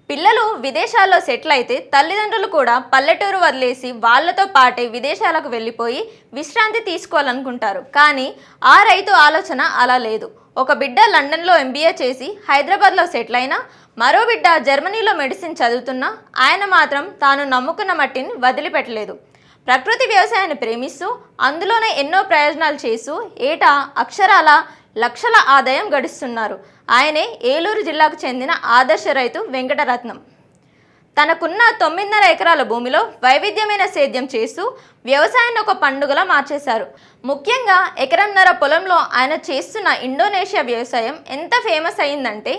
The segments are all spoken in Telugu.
పిల్లలు విదేశాల్లో సెటిల్ అయితే తల్లిదండ్రులు కూడా పల్లెటూరు వదిలేసి వాళ్ళతో పాటే విదేశాలకు వెళ్ళిపోయి విశ్రాంతి తీసుకోవాలనుకుంటారు. కానీ ఆ రైతు ఆలోచన అలా లేదు. ఒక బిడ్డ లండన్లో MBA చేసి హైదరాబాద్లో సెటిల్ అయినా, మరో బిడ్డ జర్మనీలో మెడిసిన్ చదువుతున్నా ఆయన మాత్రం తాను నమ్ముకున్న మట్టిని వదిలిపెట్టలేదు. ప్రకృతి వ్యవసాయాన్ని ప్రేమిస్తూ అందులోనే ఎన్నో ప్రయోజనాలు చేస్తూ ఏటా అక్షరాల లక్షల ఆదాయం గడిస్తున్నారు. ఆయనే ఏలూరు జిల్లాకు చెందిన ఆదర్శ రైతు వెంకటరత్నం. తనకున్న 9.5 ఎకరాల భూమిలో వైవిధ్యమైన సేద్యం చేస్తూ వ్యవసాయాన్ని ఒక పండుగలా మార్చేశారు. ముఖ్యంగా 1.5 ఎకరం పొలంలో ఆయన చేస్తున్న ఇండోనేషియా వ్యవసాయం ఎంత ఫేమస్ అయిందంటే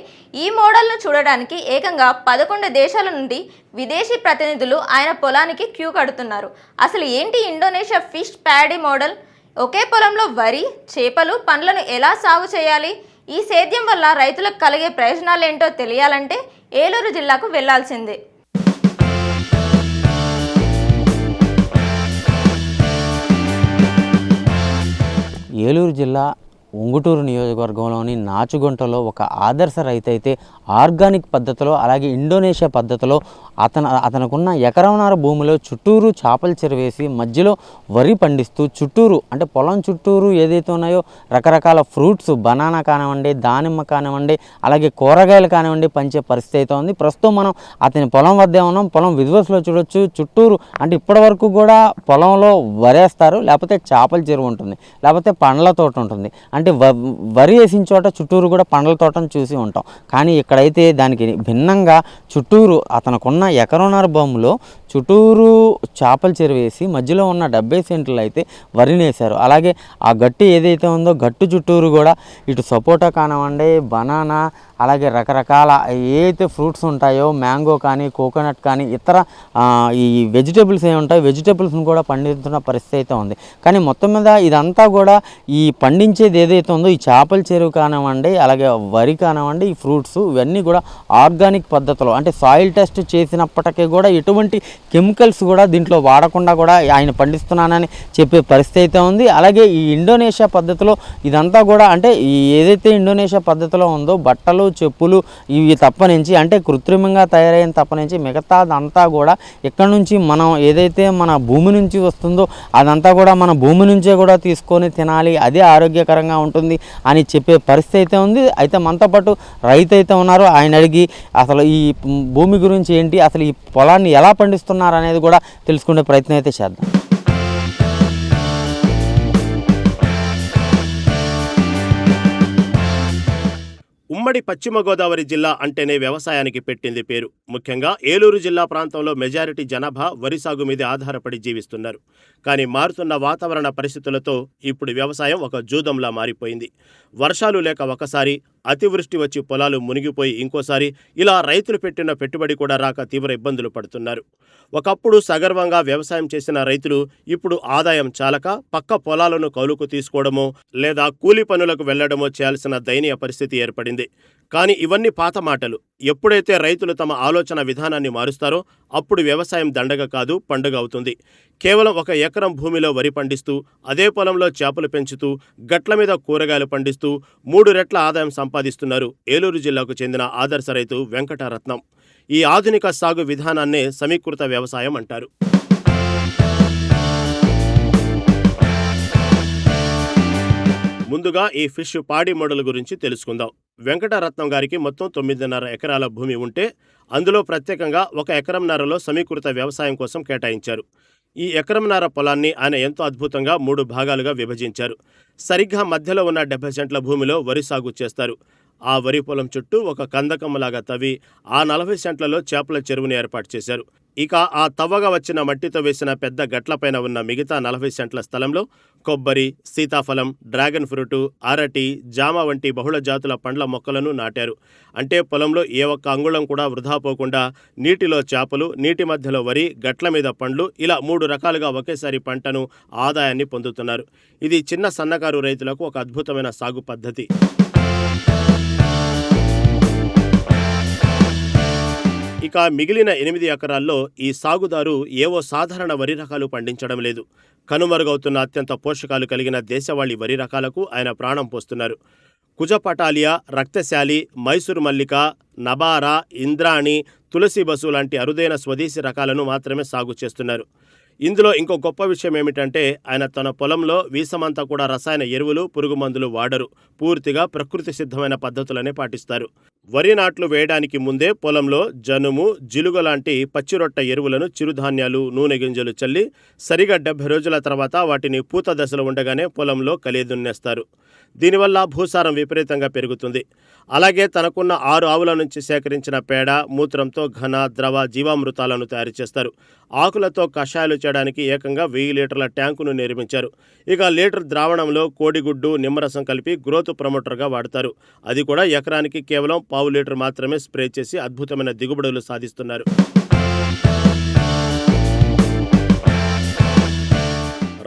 ఈ మోడల్ను చూడడానికి ఏకంగా 11 దేశాల నుండి విదేశీ ప్రతినిధులు ఆయన పొలానికి క్యూ కడుతున్నారు. అసలు ఏంటి ఇండోనేషియా ఫిష్ ప్యాడీ మోడల్? ఒకే పొలంలో వరి, చేపలు, పండ్లను ఎలా సాగు చేయాలి? ఈ సేద్యం వల్ల రైతులకు కలిగే ప్రయోజనాలు ఏంటో తెలియాలంటే ఏలూరు జిల్లాకు వెళ్లాల్సిందే. ఏలూరు జిల్లా ఉంగుటూరు నియోజకవర్గంలోని నాచుగుంటలో ఒక ఆదర్శ రైతు అయితే ఆర్గానిక్ పద్ధతిలో, అలాగే ఇండోనేషియా పద్ధతిలో అతనుకున్న 1.5 ఎకరం భూమిలో చుట్టూరు చేపల చెరువు వేసి మధ్యలో వరి పండిస్తూ చుట్టూరు అంటే పొలం చుట్టూరు ఏదైతే ఉన్నాయో రకరకాల ఫ్రూట్స్, బనానా కానివ్వండి, దానిమ్మ కానివ్వండి, అలాగే కూరగాయలు కానివ్వండి పంచే పరిస్థితి అయితే ఉంది. ప్రస్తుతం మనం అతని పొలం వద్దే ఉన్నాం. పొలం విజువల్స్లో చూడొచ్చు. చుట్టూరు అంటే ఇప్పటి వరకు కూడా పొలంలో వరేస్తారు, లేకపోతే చేపల చెరువు ఉంటుంది, లేకపోతే పండ్ల తోట ఉంటుంది. అంటే వరి వేసిన చోట చుట్టూరు కూడా పండ్ల తోటను చూసి ఉంటాం. కానీ ఇక్కడైతే దానికి భిన్నంగా చుట్టూరు అతనుకున్న 1.5 ఎకరం భూమిలో చుట్టూరు చేపల చెరువు వేసి మధ్యలో ఉన్న 70 సెంట్లు అయితే వరిని వేశారు. అలాగే ఆ గట్టు ఏదైతే ఉందో గట్టు చుట్టూరు కూడా ఇటు సపోటా కానివ్వండి, బనానా, అలాగే రకరకాల ఏదైతే ఫ్రూట్స్ ఉంటాయో మ్యాంగో కానీ, కోకోనట్ కానీ, ఇతర ఈ వెజిటేబుల్స్ ఏమి ఉంటాయో వెజిటేబుల్స్ని కూడా పండిస్తున్న పరిస్థితి అయితే ఉంది. కానీ మొత్తం మీద ఇదంతా కూడా ఈ పండించేది ఏదైతే ఉందో ఈ చేపల చెరువు కానివ్వండి, అలాగే వరి కానివ్వండి, ఈ ఫ్రూట్స్ ఇవన్నీ కూడా ఆర్గానిక్ పద్ధతిలో అంటే సాయిల్ టెస్ట్ చేసినప్పటికీ కూడా ఎటువంటి కెమికల్స్ కూడా దీంట్లో వాడకుండా కూడా ఆయన పండిస్తున్నానని చెప్పే పరిస్థితి అయితే ఉంది. అలాగే ఈ ఇండోనేషియా పద్ధతిలో ఇదంతా కూడా అంటే ఏదైతే ఇండోనేషియా పద్ధతిలో ఉందో బట్టలు, చెప్పులు ఇవి తప్పనించి అంటే కృత్రిమంగా తయారైన తప్పనించి మిగతాదంతా కూడా ఇక్కడ నుంచి మనం ఏదైతే మన భూమి నుంచి వస్తుందో అదంతా కూడా మన భూమి నుంచే కూడా తీసుకొని తినాలి, అదే ఆరోగ్యకరంగా ఉంటుంది అని చెప్పే పరిస్థితి అయితే ఉంది. అయితే మనతో పాటు రైతు అయితే ఉన్నారు. ఆయన అడిగి అసలు ఈ భూమి గురించి ఏంటి, అసలు ఈ పొలాన్ని ఎలా పండిస్తున్నారు అనేది కూడా తెలుసుకునే ప్రయత్నం అయితే చేద్దాం. ఉమ్మడి పశ్చిమ గోదావరి జిల్లా అంటేనే వ్యవసాయానికి పెట్టింది పేరు. ముఖ్యంగా ఏలూరు జిల్లా ప్రాంతంలో మెజారిటీ జనాభా వరి సాగు మీద ఆధారపడి జీవిస్తున్నారు. కానీ మారుతున్న వాతావరణ పరిస్థితులతో ఇప్పుడు వ్యవసాయం ఒక జూదంలా మారిపోయింది. వర్షాలు లేక ఒకసారి, అతివృష్టి వచ్చి పొలాలు మునిగిపోయి ఇంకోసారి, ఇలా రైతులు పెట్టిన పెట్టుబడి కూడా రాక తీవ్ర ఇబ్బందులు పడుతున్నారు. ఒకప్పుడు సగర్వంగా వ్యవసాయం చేసిన రైతులు ఇప్పుడు ఆదాయం చాలక పక్క పొలాలను కౌలుకు తీసుకోవడమో లేదా కూలి పనులకు వెళ్లడమో చేయాల్సిన దయనీయ పరిస్థితి ఏర్పడింది. కానీ ఇవన్నీ పాత మాటలు. ఎప్పుడైతే రైతులు తమ ఆలోచన విధానాన్ని మారుస్తారో అప్పుడు వ్యవసాయం దండగ కాదు, పండుగ అవుతుంది. కేవలం 1 ఎకరం భూమిలో వరి పండిస్తూ, అదే పొలంలో చేపలు పెంచుతూ, గట్ల మీద కూరగాయలు పండిస్తూ 3 రెట్ల ఆదాయం సంపాదిస్తున్నారు ఏలూరు జిల్లాకు చెందిన ఆదర్శ రైతు వెంకటరత్నం. ఈ ఆధునిక సాగు విధానాన్నే సమీకృత వ్యవసాయం అంటారు. ముందుగా ఈ ఫిష్ పాడి మోడల్ గురించి తెలుసుకుందాం. వెంకటరత్నం గారికి మొత్తం 9.5 ఎకరాల భూమి ఉంటే అందులో ప్రత్యేకంగా 1.5 ఎకరంన్నరలో సమీకృత వ్యవసాయం కోసం కేటాయించారు. ఈ 1.5 ఎకరం పొలాన్ని ఆయన ఎంతో అద్భుతంగా 3 భాగాలుగా విభజించారు. సరిగ్గా మధ్యలో ఉన్న 70 సెంట్ల భూమిలో వరి సాగు చేస్తారు. ఆ వరి పొలం చుట్టూ ఒక కందకమ్మలాగా తవ్వి ఆ 40 సెంట్లలో చేపల చెరువుని ఏర్పాటు చేశారు. ఇక ఆ తవ్వగా వచ్చిన మట్టితో వేసిన పెద్ద గట్లపైన ఉన్న మిగతా 40 సెంట్ల స్థలంలో కొబ్బరి, సీతాఫలం, డ్రాగన్ ఫ్రూటు, అరటి, జామ వంటి బహుళ జాతుల పండ్ల మొక్కలను నాటారు. అంటే పొలంలో ఏ ఒక్క అంగుళం కూడా వృధా పోకుండా నీటిలో చేపలు, నీటి మధ్యలో వరి, గట్ల మీద పండ్లు, ఇలా 3 రకాలుగా ఒకేసారి పంటను, ఆదాయాన్ని పొందుతున్నారు. ఇది చిన్న సన్నకారు రైతులకు ఒక అద్భుతమైన సాగు పద్ధతి. ఇక మిగిలిన 8 ఎకరాల్లో ఈ సాగుదారు ఏవో సాధారణ వరి రకాలు పండించడం లేదు. కనుమరుగవుతున్న అత్యంత పోషకాలు కలిగిన దేశవాళీ వరి రకాలకు ఆయన ప్రాణం పోస్తున్నారు. కుజపటాలియా, రక్తశాలి, మైసూరు మల్లిక, నబారా, ఇంద్రాణి, తులసి బసు లాంటి అరుదైన స్వదేశీ రకాలను మాత్రమే సాగు చేస్తున్నారు. ఇందులో ఇంకో గొప్ప విషయం ఏమిటంటే ఆయన తన పొలంలో వీసమంతా కూడా రసాయన ఎరువులు, పురుగు మందులు వాడరు. పూర్తిగా ప్రకృతి సిద్ధమైన పద్ధతులనే పాటిస్తారు. వరి నాట్లు వేయడానికి ముందే పొలంలో జనుము, జిలుగ లాంటి పచ్చిరొట్ట ఎరువులను, చిరుధాన్యాలు, నూనె గింజలు చల్లి సరిగా 70 రోజుల తర్వాత వాటిని పూత దశలో ఉండగానే పొలంలో కలియదున్నేస్తారు. దీనివల్ల భూసారం విపరీతంగా పెరుగుతుంది. అలాగే తనకున్న 6 ఆవుల నుంచి సేకరించిన పేడ, మూత్రంతో ఘన, ద్రవ జీవామృతాలను తయారు చేస్తారు. ఆకులతో కషాయాలు చేయడానికి ఏకంగా 1000 లీటర్ల ట్యాంకును నిర్మించారు. ఇక లీటర్ ద్రావణంలో కోడిగుడ్డు, నిమ్మరసం కలిపి గ్రోత్ ప్రమోటర్గా వాడతారు. అది కూడా ఎకరానికి కేవలం 1/2 లీటర్ మాత్రమే స్ప్రే చేసి అద్భుతమైన దిగుబడులు సాధిస్తున్నారు.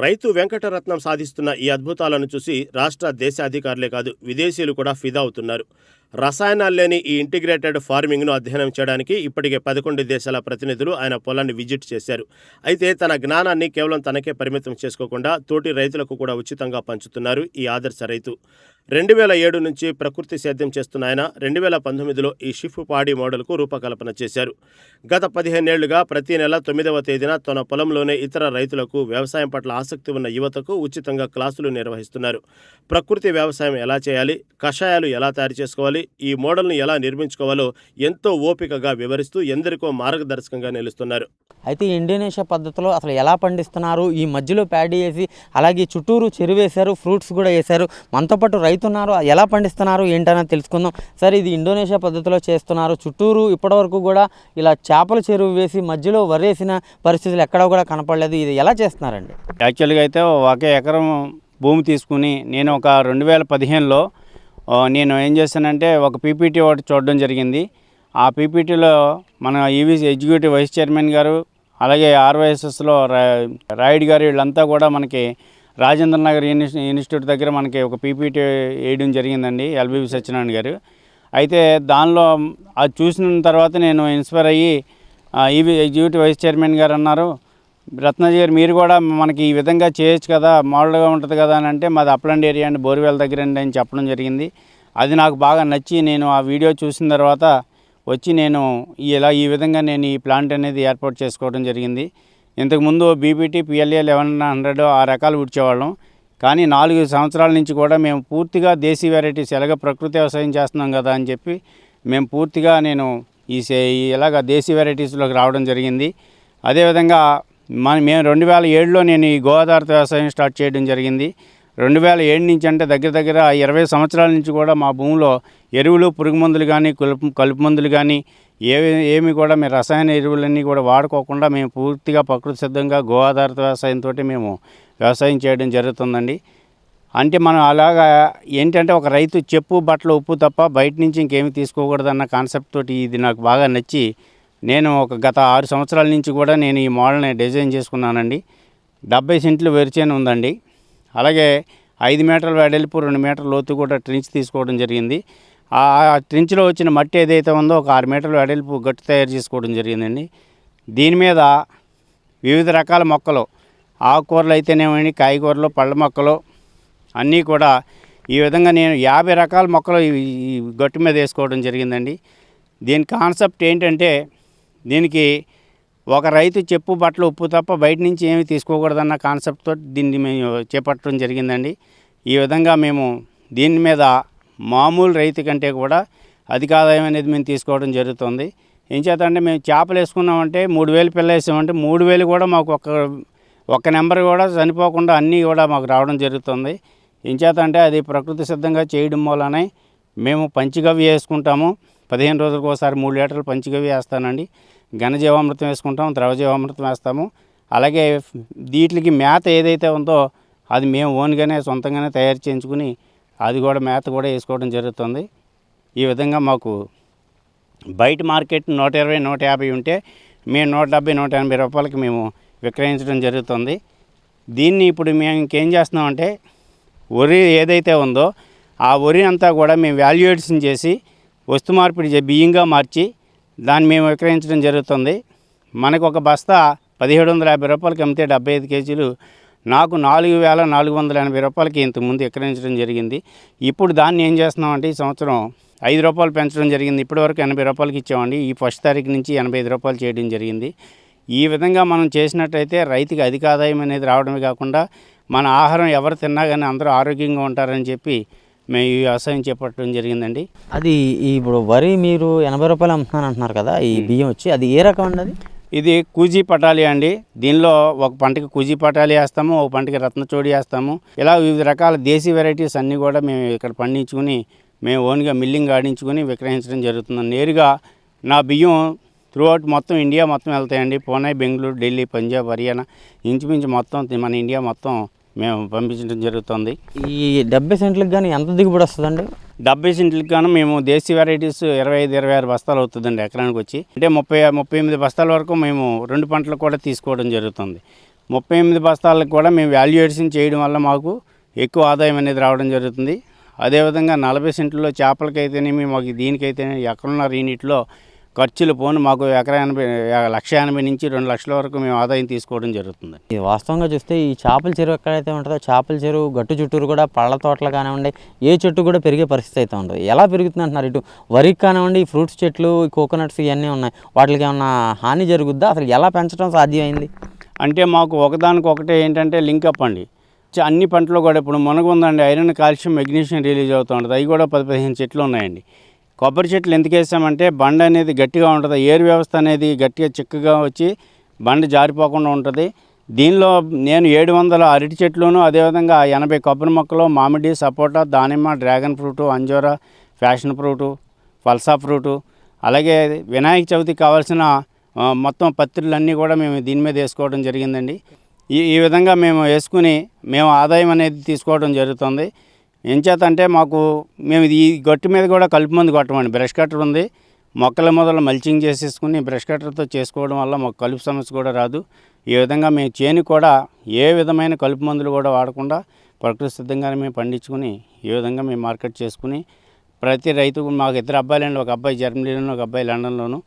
రైతు వెంకటరత్నం సాధిస్తున్న ఈ అద్భుతాలను చూసి రాష్ట్ర, దేశ అధికారులే కాదు విదేశీయులు కూడా ఫిదా అవుతున్నారు. రసాయనాలు లేని ఈ ఇంటిగ్రేటెడ్ ఫార్మింగ్ను అధ్యయనం చేయడానికి ఇప్పటికే 11 దేశాల ప్రతినిధులు ఆయన పొలాన్ని విజిట్ చేశారు. అయితే తన జ్ఞానాన్ని కేవలం తనకే పరిమితం చేసుకోకుండా తోటి రైతులకు కూడా ఉచితంగా పంచుతున్నారు ఈ ఆదర్శ రైతు. 2007 నుంచి ప్రకృతి సేద్యం చేస్తున్న ఆయన 2019లో ఈ షిఫ్ట్ పాడి మోడల్కు రూపకల్పన చేశారు. గత 15 ఏళ్లుగా ప్రతి నెల 9వ తేదీన తన పొలంలోనే ఇతర రైతులకు, వ్యవసాయం పట్ల ఆసక్తి ఉన్న యువతకు ఉచితంగా క్లాసులు నిర్వహిస్తున్నారు. ప్రకృతి వ్యవసాయం ఎలా చేయాలి, కషాయాలు ఎలా తయారు చేసుకోవాలి, ఈ మోడల్ను ఎలా నిర్మించుకోవాలో ఎంతో ఓపికగా వివరిస్తూ ఎందరికో మార్గదర్శకంగా నిలుస్తున్నారు. అయితే ఇండోనేషియా పద్ధతిలో అసలు ఎలా పండిస్తున్నారు, ఈ మధ్యలో ప్యాడీ వేసి అలాగే చుట్టూరు చెరువు వేశారు, ఫ్రూట్స్ కూడా వేశారు, మనతో పాటు రైతు ఉన్నారు, ఎలా పండిస్తున్నారు ఏంటనేది తెలుసుకుందాం. సరే, ఇది ఇండోనేషియా పద్ధతిలో చేస్తున్నారు, చుట్టూరు ఇప్పటివరకు కూడా ఇలా చేపల చెరువు వేసి మధ్యలో వరేసిన పరిస్థితులు ఎక్కడా కూడా కనపడలేదు. ఇది ఎలా చేస్తున్నారండి? యాక్చువల్గా అయితే 1 ఎకరం భూమి తీసుకుని నేను ఒక 2015లో నేను ఏం చేశానంటే ఒక పీపీటీ ఒకటి చూడడం జరిగింది. ఆ పీపీటీలో మన ఈవీసీ ఎగ్జిక్యూటివ్ వైస్ చైర్మన్ గారు, అలాగే ఆర్వైఎస్ఎస్లో రాయుడు గారు, వీళ్ళంతా కూడా మనకి రాజేంద్ర నగర్ ఇన్స్టిట్యూట్ దగ్గర మనకి ఒక పీపీటీ వేయడం జరిగిందండి, ఎల్బీవి సత్యనారాయణ గారు. అయితే దానిలో అది చూసిన తర్వాత నేను ఇన్స్పైర్ అయ్యి ఈవీ ఎగ్జిక్యూటివ్ వైస్ చైర్మన్ గారు అన్నారు, రత్నాజీ గారు మీరు కూడా మనకి ఈ విధంగా చేయొచ్చు కదా, మోడల్గా ఉంటుంది కదా అని అంటే, మాది అప్లాండ్ ఏరియా అండి, బోర్వెల్ దగ్గర అండి అని చెప్పడం జరిగింది. అది నాకు బాగా నచ్చి నేను ఆ వీడియో చూసిన తర్వాత వచ్చి నేను ఈ విధంగా నేను ఈ ప్లాంట్ అనేది ఏర్పాటు చేసుకోవడం జరిగింది. ఇంతకుముందు బీపీటీ, పిఎల్ఏ 1100 ఆ రకాలు విడిచేవాళ్ళం. కానీ 4 సంవత్సరాల నుంచి కూడా మేము పూర్తిగా దేశీ వెరైటీస్, ఎలాగ ప్రకృతి వ్యవసాయం చేస్తున్నాం కదా అని చెప్పి మేము పూర్తిగా నేను ఇలాగ దేశీ వెరైటీస్లోకి రావడం జరిగింది. అదేవిధంగా మేము 2007లో నేను ఈ గోదావరి వ్యవసాయం స్టార్ట్ చేయడం జరిగింది. 2007 నుంచి అంటే దగ్గర 20 సంవత్సరాల నుంచి కూడా మా భూమిలో ఎరువులు, పురుగు మందులు కానీ, కలుపు మందులు కానీ ఏమి కూడా మేము రసాయన ఎరువులన్నీ కూడా వాడుకోకుండా మేము పూర్తిగా ప్రకృతి సిద్ధంగా గోదావరి వ్యవసాయంతో మేము వ్యవసాయం చేయడం జరుగుతుందండి. అంటే మనం అలాగా ఏంటంటే ఒక రైతు చెప్పు, బట్టలు, ఉప్పు తప్ప బయట నుంచి ఇంకేమి తీసుకోకూడదన్న కాన్సెప్ట్ తోటి ఇది నాకు బాగా నచ్చి నేను గత 6 సంవత్సరాల నుంచి కూడా నేను ఈ మోడల్ని డిజైన్ చేసుకున్నానండి. 70 సెంట్లు వెరిచేను ఉందండి. అలాగే 5 మీటర్ల వెడల్పు, 2 మీటర్ల లోతు కూడా ట్రించ్ తీసుకోవడం జరిగింది. ఆ ట్రించ్లో వచ్చిన మట్టి ఏదైతే ఉందో ఒక 6 మీటర్ల వెడల్పు గట్టు తయారు చేసుకోవడం జరిగిందండి. దీని మీద వివిధ రకాల మొక్కలు, ఆకుకూరలు అయితేనేమండి, కాయగూరలు, పళ్ళ మొక్కలు అన్నీ కూడా ఈ విధంగా నేను 50 రకాల మొక్కలు ఈ గట్టు మీద వేసుకోవడం జరిగిందండి. దీని కాన్సెప్ట్ ఏంటంటే, దీనికి ఒక రైతు చెప్పు, బట్టలు, ఉప్పు తప్ప బయట నుంచి ఏమి తీసుకోకూడదన్న కాన్సెప్ట్తో దీన్ని మేము చేపట్టడం జరిగిందండి. ఈ విధంగా మేము దీని మీద మామూలు రైతు కంటే కూడా అధిక ఆదాయం అనేది మేము తీసుకోవడం జరుగుతుంది. ఏం చేద్దామంటే, మేము చేపలు వేసుకున్నామంటే 3000 పిల్ల వేసామంటే 3000 కూడా మాకు ఒక్క నెంబర్ కూడా చనిపోకుండా అన్నీ కూడా మాకు రావడం జరుగుతుంది. ఏం చేద్దామంటే అది ప్రకృతి సిద్ధంగా చేయడం వల్లనే మేము పంచగవ్య వేసుకుంటాము. 15 రోజులకు ఒకసారి 3 లీటర్లు పంచగవ్య వేస్తానండి. ఘనజీవామృతం వేసుకుంటాం, ద్రవజీవామృతం వేస్తాము. అలాగే వీటికి మేత ఏదైతే ఉందో అది మేము ఓన్గానే సొంతంగానే తయారు చేయించుకుని అది కూడా మేత కూడా వేసుకోవడం జరుగుతుంది. ఈ విధంగా మాకు బయట మార్కెట్ 120, 150 ఉంటే మేము 170, 180 రూపాయలకి మేము విక్రయించడం జరుగుతుంది. దీన్ని ఇప్పుడు మేము ఇంకేం చేస్తున్నామంటే, వరి ఏదైతే ఉందో ఆ వరి అంతా కూడా మేము వాల్యుయేషన్ చేసి వస్తు మార్పిడి బియ్యంగా మార్చి దాన్ని మేము విక్రయించడం జరుగుతుంది. మనకు ఒక బస్తా 1750 రూపాయలకి అమ్మితే 75 కేజీలు నాకు 4,480 రూపాయలకి ఇంతకుముందు విక్రయించడం జరిగింది. ఇప్పుడు దాన్ని ఏం చేస్తున్నామంటే ఈ సంవత్సరం 5 రూపాయలు పెంచడం జరిగింది. ఇప్పటివరకు 80 రూపాయలకి ఇచ్చామండి. ఈ 1 తారీఖు నుంచి 85 రూపాయలు చేయడం జరిగింది. ఈ విధంగా మనం చేసినట్టయితే రైతుకి అధిక ఆదాయం అనేది రావడమే కాకుండా మన ఆహారం ఎవరు తిన్నా కానీ అందరూ ఆరోగ్యంగా ఉంటారని చెప్పి మేము ఈ వ్యవసాయం చేపట్టడం జరిగిందండి. అది ఇప్పుడు వరి మీరు 80 రూపాయలు అమ్ముతున్నాను అంటున్నారు కదా, ఈ బియ్యం వచ్చి అది ఏ రకం అండి? అది ఇది కూజీ పటాలి అండి. దీనిలో ఒక పంటకి కూజీ పటాలి వేస్తాము, ఒక పంటకి రత్నచోడి వేస్తాము. ఇలా వివిధ రకాల దేశీ వెరైటీస్ అన్నీ కూడా మేము ఇక్కడ పండించుకుని మేము ఓన్గా మిల్లింగ్ ఆడించుకొని విక్రయించడం జరుగుతుంది. నేరుగా నా బియ్యం త్రూఅవుట్ మొత్తం ఇండియా మొత్తం వెళ్తాయండి. పూణే, బెంగళూరు, ఢిల్లీ, పంజాబ్, హర్యానా ఇంచుమించు మొత్తం మన ఇండియా మొత్తం మేము పంపించడం జరుగుతుంది. ఈ 70 సెంట్లకు కానీ ఎంత దిగుబడి వస్తుందండి? 70 సెంట్లకు గాను మేము దేశీ వెరైటీస్ 25-26 బస్తాలు అవుతుందండి ఎకరానికి వచ్చి. అంటే 38 బస్తాల వరకు మేము 2 పంటలు కూడా తీసుకోవడం జరుగుతుంది. 38 బస్తాలకు కూడా మేము వాల్యుయేషన్ చేయడం వల్ల మాకు ఎక్కువ ఆదాయం అనేది రావడం జరుగుతుంది. అదేవిధంగా 40 సెంట్లలో చేపలకైతేనేమి మాకు దీనికైతేనే ఎక్కడున్న యూనిట్లో ఖర్చులు పోను మాకు ఎకరా 1,80,000 నుంచి 2 లక్షల వరకు మేము ఆదాయం తీసుకోవడం జరుగుతుంది. ఇది వాస్తవంగా చూస్తే ఈ చేపల చెరువు ఎక్కడైతే ఉంటుందో చేపల చెరువు గట్టు చుట్టూరు కూడా పళ్ళ తోటలు కానివ్వండి, ఏ చెట్టు కూడా పెరిగే పరిస్థితి అయితే ఉంటుంది. ఎలా పెరుగుతుంది అంటున్నారు? ఇటు వరికి కానివ్వండి, ఈ ఫ్రూట్స్ చెట్లు, ఈ కోకోనట్స్ ఇవన్నీ ఉన్నాయి, వాటికి ఏమన్నా హాని జరుగుద్దా? అసలు ఎలా పెంచడం సాధ్యమైంది? అంటే మాకు ఒకదానికొకటే ఏంటంటే లింకప్ అండి. అన్ని పంటలు కూడా ఇప్పుడు మునగ ఉందండి, ఐరన్, కాల్షియం, మెగ్నీషియం రిలీజ్ అవుతూ ఉంటుంది. అవి కూడా 10-15 చెట్లు ఉన్నాయండి. కొబ్బరి చెట్లు ఎందుకు వేసామంటే బండ అనేది గట్టిగా ఉంటుంది, ఏరు వ్యవస్థ అనేది గట్టిగా చిక్కగా వచ్చి బండ జారిపోకుండా ఉంటుంది. దీనిలో నేను 700 అరటి చెట్లును, అదేవిధంగా 80 కొబ్బరి మొక్కలు, మామిడి, సపోటా, దానిమ్మ, డ్రాగన్ ఫ్రూటు, అంజూరా, ఫ్యాషన్ ఫ్రూటు, ఫల్సా ఫ్రూటు, అలాగే వినాయక చవితికి కావాల్సిన మొత్తం పత్రులన్నీ కూడా మేము దీని మీద వేసుకోవడం జరిగిందండి. ఈ విధంగా మేము వేసుకుని మేము ఆదాయం అనేది తీసుకోవడం జరుగుతుంది. ఎంచేత అంటే మేము ఈ గట్టు మీద కూడా కలుపు మందు కొట్టమండి. బ్రష్ కట్టర్ ఉంది, మొక్కల మొదలు మల్చింగ్ చేసేసుకుని బ్రష్ కట్టర్తో చేసుకోవడం వల్ల మాకు కలుపు సమస్య కూడా రాదు. ఈ విధంగా మేము చేను కూడా ఏ విధమైన కలుపు మందులు కూడా వాడకుండా ప్రకృతి సిద్ధంగానే మేము పండించుకుని ఈ విధంగా మేము మార్కెట్ చేసుకుని ప్రతి రైతు మాకు 2 అబ్బాయిలండి, ఒక అబ్బాయి జర్మనీలోను, ఒక అబ్బాయి లండన్లోను.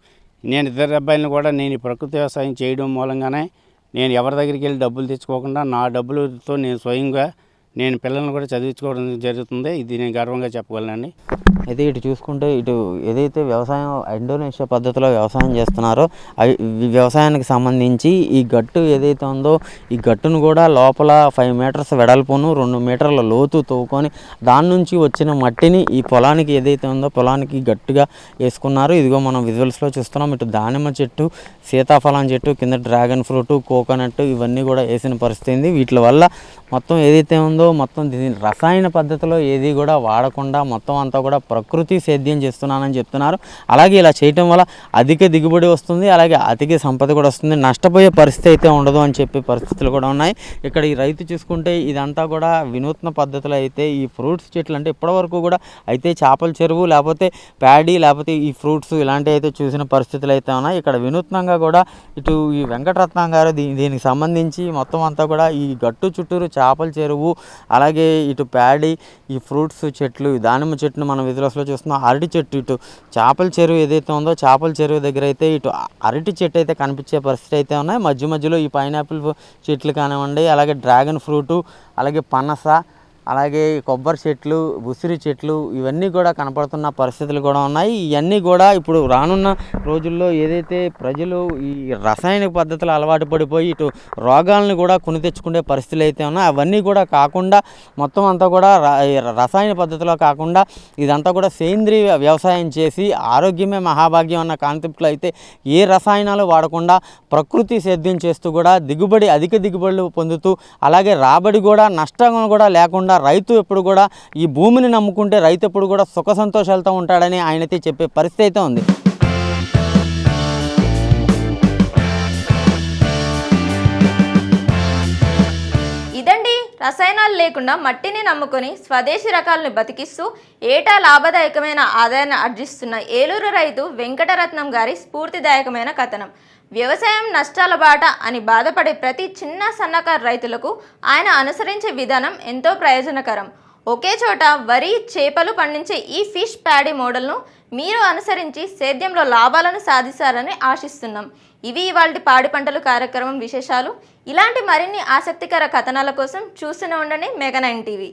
నేను 2 అబ్బాయిలను కూడా నేను ఈ ప్రకృతి వ్యవసాయం చేయడం మూలంగానే నేను ఎవరి దగ్గరికి వెళ్ళి డబ్బులు తెచ్చుకోకుండా నా డబ్బులతో నేను స్వయంగా నేను పిల్లల్ని కూడా చదివించుకోవడం జరుగుతుంది. ఇది నేను గర్వంగా చెప్పగలనండి. అయితే ఇటు చూసుకుంటే ఇటు ఏదైతే వ్యవసాయం ఇండోనేషియా పద్ధతిలో వ్యవసాయం చేస్తున్నారో ఈ వ్యవసాయానికి సంబంధించి ఈ గట్టు ఏదైతే ఉందో ఈ గట్టును కూడా లోపల 5 మీటర్స్ వెడల్పును 2 మీటర్ల లోతు తవ్వుకొని దాని నుంచి వచ్చిన మట్టిని ఈ పొలానికి ఏదైతే ఉందో పొలానికి గట్టిగా వేసుకున్నారు. ఇదిగో మనం విజువల్స్లో చూస్తున్నాం. ఇటు దానిమ్మ చెట్టు, సీతాఫలం చెట్టు, కింద డ్రాగన్ ఫ్రూట్, కోకోనట్ ఇవన్నీ కూడా వేసిన పరిస్థితి ఉంది. వీటి వల్ల మొత్తం ఏదైతే ఉందో మొత్తం రసాయన పద్ధతిలో ఏది కూడా వాడకుండా మొత్తం అంతా కూడా ప్రకృతి సేద్యం చేస్తున్నానని చెప్తున్నారు. అలాగే ఇలా చేయటం వల్ల అధిక దిగుబడి వస్తుంది, అలాగే అధిక సంపద కూడా వస్తుంది, నష్టపోయే పరిస్థితి అయితే ఉండదు అని చెప్పే పరిస్థితులు కూడా ఉన్నాయి. ఇక్కడ ఈ రైతు చూసుకుంటే ఇదంతా కూడా వినూత్న పద్ధతిలో అయితే ఈ ఫ్రూట్స్ చెట్లు అంటే ఇప్పటివరకు కూడా అయితే చేపల చెరువు లేకపోతే ప్యాడీ లేకపోతే ఈ ఫ్రూట్స్ ఇలాంటివి అయితే చూసిన పరిస్థితులు అయితే ఉన్నాయి. ఇక్కడ వినూత్నంగా కూడా ఇటు ఈ వెంకటరత్నం గారు దీనికి సంబంధించి మొత్తం అంతా కూడా ఈ గట్టు చుట్టూరు చేపల చెరువు, అలాగే ఇటు ప్యాడీ, ఈ ఫ్రూట్స్ చెట్లు, దానిమ్మ చెట్టును మనం విజువల్స్లో చూస్తున్నాం. అరటి చెట్టు, ఇటు చేపల చెరువు ఏదైతే ఉందో చేపల చెరువు దగ్గర అయితే ఇటు అరటి చెట్టు అయితే కనిపించే పరిస్థితి అయితే ఉన్నాయి. మధ్యలో ఈ పైనాపిల్ చెట్లు కానివ్వండి, అలాగే డ్రాగన్ ఫ్రూటు, అలాగే పనస, అలాగే కొబ్బరి చెట్లు, ఉసిరి చెట్లు ఇవన్నీ కూడా కనపడుతున్న పరిస్థితులు కూడా ఉన్నాయి. ఇవన్నీ కూడా ఇప్పుడు రానున్న రోజుల్లో ఏదైతే ప్రజలు ఈ రసాయనిక పద్ధతులు అలవాటు పడిపోయి ఇటు రోగాలను కూడా కొని తెచ్చుకునే పరిస్థితులు అయితే ఉన్నాయి. అవన్నీ కూడా కాకుండా మొత్తం అంతా కూడా రసాయన పద్ధతిలో కాకుండా ఇదంతా కూడా సేంద్రీయ వ్యవసాయం చేసి ఆరోగ్యమే మహాభాగ్యం అన్న కాన్సెప్ట్లో అయితే ఏ రసాయనాలు వాడకుండా ప్రకృతి సేద్యం చేస్తూ కూడా అధిక దిగుబడులు పొందుతూ అలాగే రాబడి కూడా నష్టం కూడా లేకుండా రైతు ఎప్పుడు కూడా ఈ భూమిని నమ్ముకుంటే రైతు ఎప్పుడు కూడా సుఖ సంతోషాలతో ఉంటాడని ఆయనైతే చెప్పే పరిస్థితి అయితే ఉంది. ఇదండి రసాయనాలు లేకుండా మట్టిని నమ్ముకొని స్వదేశీ రకాలను బతికిస్తూ ఏటా లాభదాయకమైన ఆదాయాన్ని ఆర్జిస్తున్న ఏలూరు రైతు వెంకటరత్నం గారి స్ఫూర్తిదాయకమైన కథనం. వ్యవసాయం నష్టాల బాట అని బాధపడే ప్రతి చిన్న సన్నకారు రైతులకు ఆయన అనుసరించే విధానం ఎంతో ప్రయోజనకరం. ఒకే చోట వరి, చేపలు పండించే ఈ ఫిష్ ప్యాడీ మోడల్ను మీరు అనుసరించి సేద్యంలో లాభాలను సాధిస్తారని ఆశిస్తున్నాం. ఇవి ఇవాల్టి పాడి పంటలు కార్యక్రమం విశేషాలు. ఇలాంటి మరిన్ని ఆసక్తికర కథనాల కోసం చూస్తూనే ఉండండి మెగా 9 టీవీ.